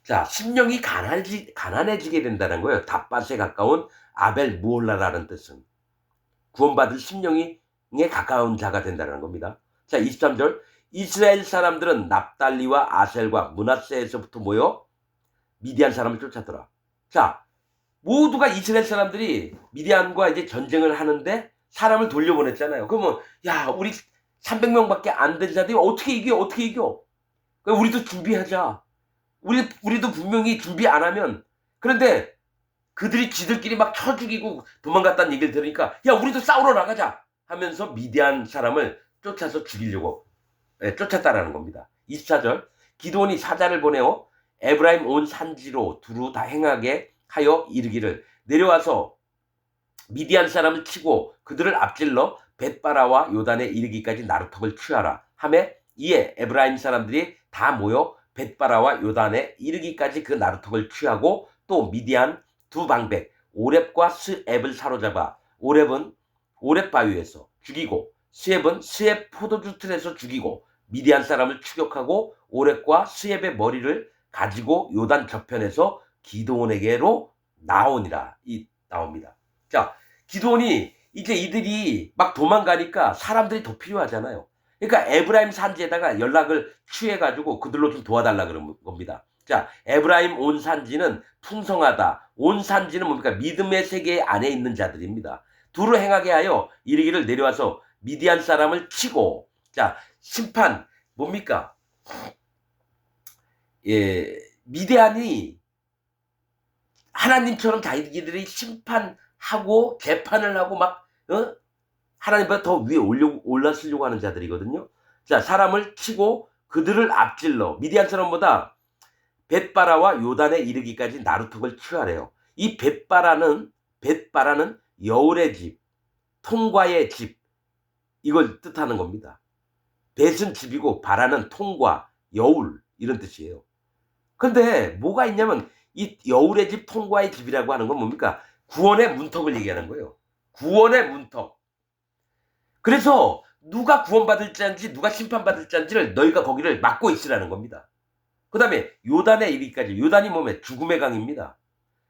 자, 심령이 가난해지게 된다는 거예요. 답밭에 가까운 아벨 무올라라는 뜻은 구원받을 심령에 가까운 자가 된다는 겁니다. 자, 23절. 이스라엘 사람들은 납달리와 아셀과 므낫세에서부터 모여 미디안 사람을 쫓았더라. 자, 모두가 이스라엘 사람들이 미디안과 이제 전쟁을 하는데 사람을 돌려보냈잖아요. 그러면 야, 우리 300명밖에 안 된 자들이 어떻게 이겨? 그러니까 우리도 준비하자. 우리도 분명히 준비 안 하면. 그런데 그들이 지들끼리 막 쳐 죽이고 도망갔다는 얘기를 들으니까 야, 우리도 싸우러 나가자 하면서 미디안 사람을 쫓아서 죽이려고 쫓았다라는 겁니다. 24절. 기드온이 사자를 보내어 에브라임 온 산지로 두루 다 행하게 하여 이르기를 내려와서 미디안 사람을 치고 그들을 앞질러 벳바라와 요단에 이르기까지 나루턱을 취하라 하매, 이에 에브라임 사람들이 다 모여 벳바라와 요단에 이르기까지 그 나루턱을 취하고 또 미디안 두 방백 오렙과 스앱을 사로잡아 오렙은 오렙 바위에서 죽이고 스앱은 스앱 포도주 틀에서 죽이고 미디안 사람을 추격하고 오렙과 스앱의 머리를 가지고 요단 저편에서 기드온에게로 나오니라. 나옵니다. 자, 기드온이 이제 이들이 막 도망가니까 사람들이 더 필요하잖아요. 그러니까 에브라임 산지에다가 연락을 취해가지고 그들로 좀 도와달라 그런 겁니다. 자, 에브라임 온 산지는 풍성하다. 온 산지는 뭡니까? 믿음의 세계 안에 있는 자들입니다. 두루 행하게 하여 이르기를 내려와서 미디안 사람을 치고, 자, 심판 뭡니까? 예, 미디안이 하나님처럼 자기들이 심판하고 재판을 하고 막 하나님보다 더 위에 올라서려고 하는 자들이거든요. 자, 사람을 치고 그들을 앞질러 미디안 사람보다 벳바라와 요단에 이르기까지 나루턱을 취하래요. 이 벳바라는 여울의 집, 통과의 집, 이걸 뜻하는 겁니다. 벳은 집이고 바라는 통과, 여울 이런 뜻이에요. 근데 뭐가 있냐면 이 여울의 집, 통과의 집이라고 하는 건 뭡니까? 구원의 문턱을 얘기하는 거예요. 구원의 문턱. 그래서 누가 구원받을 자인지 누가 심판받을 자인지를 너희가 거기를 막고 있으라는 겁니다. 그 다음에 요단에 이르기까지. 요단이 뭐면 죽음의 강입니다.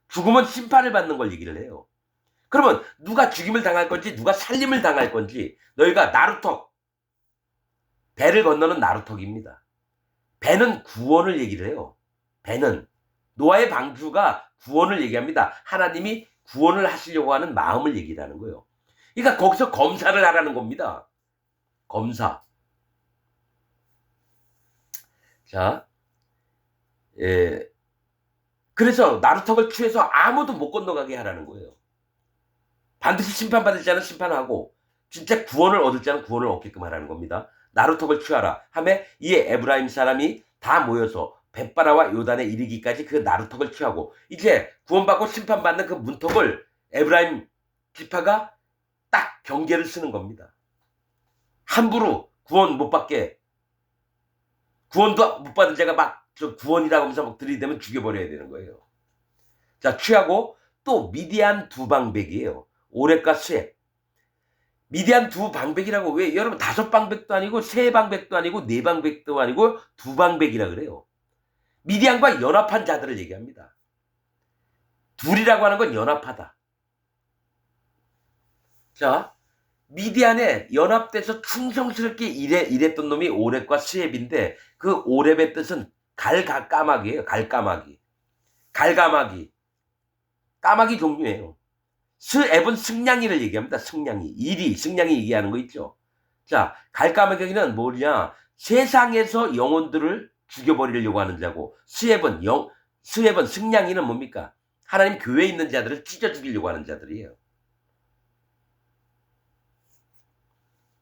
죽음은 심판을 받는 걸 얘기를 해요. 그러면 누가 죽임을 당할 건지 누가 살림을 당할 건지 너희가 나루턱, 배를 건너는 나루턱입니다. 배는 구원을 얘기를 해요. 배는 노아의 방주가 구원을 얘기합니다. 하나님이 구원을 하시려고 하는 마음을 얘기하는 거예요. 그러니까 거기서 검사를 하라는 겁니다. 검사. 자, 그래서 나루턱을 취해서 아무도 못 건너가게 하라는 거예요. 반드시 심판받을 자는 심판하고 진짜 구원을 얻을 자는 구원을 얻게끔 하라는 겁니다. 나루턱을 취하라 하매, 이에 에브라임 사람이 다 모여서 벳바라와 요단에 이르기까지 그 나루턱을 취하고, 이제 구원받고 심판받는 그 문턱을 에브라임 지파가 딱 경계를 쓰는 겁니다. 함부로 구원 못 받게. 구원도 못 받은 자가 막 저 구원이라고 하면서 막 들이대면 죽여버려야 되는 거예요. 자, 취하고 또 미디안 두 방백이에요. 오렙과 스웹. 미디안 두 방백이라고 왜 여러분 다섯 방백도 아니고 세 방백도 아니고 네 방백도 아니고 두 방백이라 그래요. 미디안과 연합한 자들을 얘기합니다. 둘이라고 하는 건 연합하다. 자, 미디안에 연합돼서 충성스럽게 일했던 놈이 오렙과 스웹인데 그 오렙의 뜻은 갈까마귀예요. 갈까마귀. 갈까마귀. 까마귀 종류예요. 스앱은 승냥이를 얘기합니다. 승냥이. 승냥이 얘기하는 거 있죠. 자, 갈까마귀는 뭐냐? 세상에서 영혼들을 죽여버리려고 하는 자고, 스앱은 승냥이는 뭡니까? 하나님 교회에 있는 자들을 찢어 죽이려고 하는 자들이에요.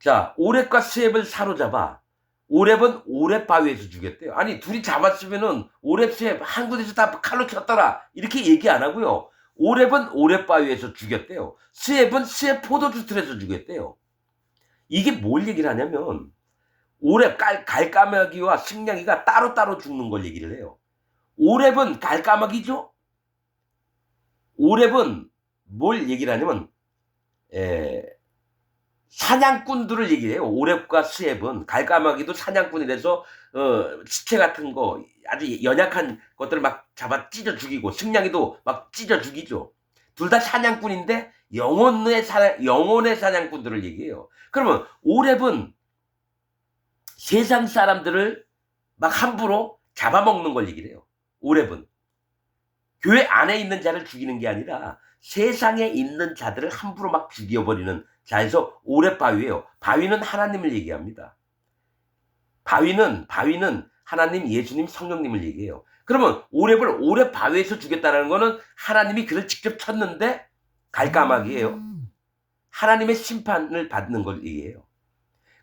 자, 오렙과 스앱을 사로잡아. 오렙은 오렙 바위에서 죽였대요. 아니, 둘이 잡았으면은 오렙, 스앱 한 군데서 다 칼로 쳤더라. 이렇게 얘기 안 하고요. 오렙은 오렙 바위에서 죽였대요. 스앱은 스앱 포도주 틀에서 죽였대요. 이게 뭘 얘기를 하냐면 오렙 갈까마귀와 승냥이가 따로따로 죽는 걸 얘기를 해요. 오렙은 갈까마귀죠. 오렙은 뭘 얘기를 하냐면 사냥꾼들을 얘기해요. 오렙과 스앱은. 갈까마귀도 사냥꾼이라서 시체 같은 거 아주 연약한 것들을 막 잡아 찢어 죽이고, 승냥이도 막 찢어 죽이죠. 둘 다 사냥꾼인데 영혼의 사냥꾼들을 얘기해요. 그러면 오렙은 세상 사람들을 막 함부로 잡아먹는 걸 얘기를 해요. 오렙은 교회 안에 있는 자를 죽이는 게 아니라 세상에 있는 자들을 함부로 막 죽여버리는 자에서 오렙 바위예요. 바위는 하나님을 얘기합니다. 바위는 하나님, 예수님, 성령님을 얘기해요. 그러면 오렙을 오렙 바위에서 죽였다는 거는 하나님이 그를 직접 쳤는데 갈까마귀예요. 하나님의 심판을 받는 걸 얘기해요.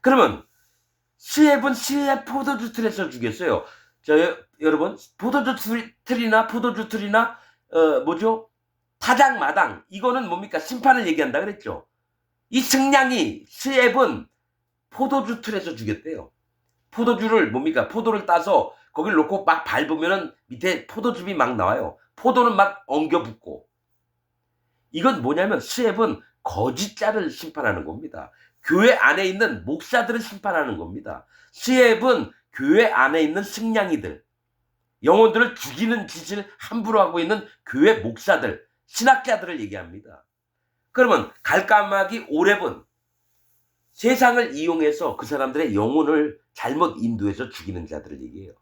그러면 스앱은 스앱 포도주 틀에서 죽였어요. 여러분, 포도주 틀이나 뭐죠? 타작 마당, 이거는 뭡니까? 심판을 얘기한다 그랬죠. 이 승냥이 스앱은 포도주 틀에서 죽였대요. 포도주를 뭡니까? 포도를 따서 거기를 놓고 막 밟으면은 밑에 포도즙이 막 나와요. 포도는 막 엉겨붙고. 이건 뭐냐면 스앱은 거짓자를 심판하는 겁니다. 교회 안에 있는 목사들을 심판하는 겁니다. 스앱은 교회 안에 있는 승냥이들, 영혼들을 죽이는 짓을 함부로 하고 있는 교회 목사들, 신학자들을 얘기합니다. 그러면 갈까마귀 오렙은 세상을 이용해서 그 사람들의 영혼을 잘못 인도해서 죽이는 자들을 얘기해요.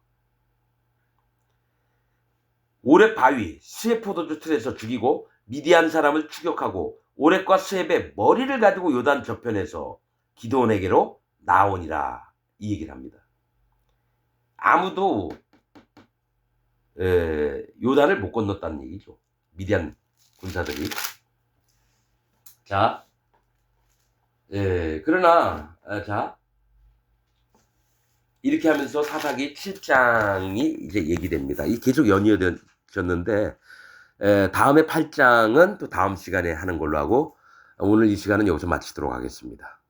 오렙 바위, 스앱 포도주 틀에서 죽이고 미디안 사람을 추격하고 오렙과 스앱의 머리를 가지고 요단 저편에서 기드온에게로 나오니라, 이 얘기를 합니다. 아무도 요단을 못 건넜다는 얘기죠. 미디안 군사들이. 자, 그러나 자, 이렇게 하면서 사사기 7장이 이제 얘기됩니다. 이 계속 연이어졌는데 다음에 8장은 또 다음 시간에 하는 걸로 하고 오늘 이 시간은 여기서 마치도록 하겠습니다.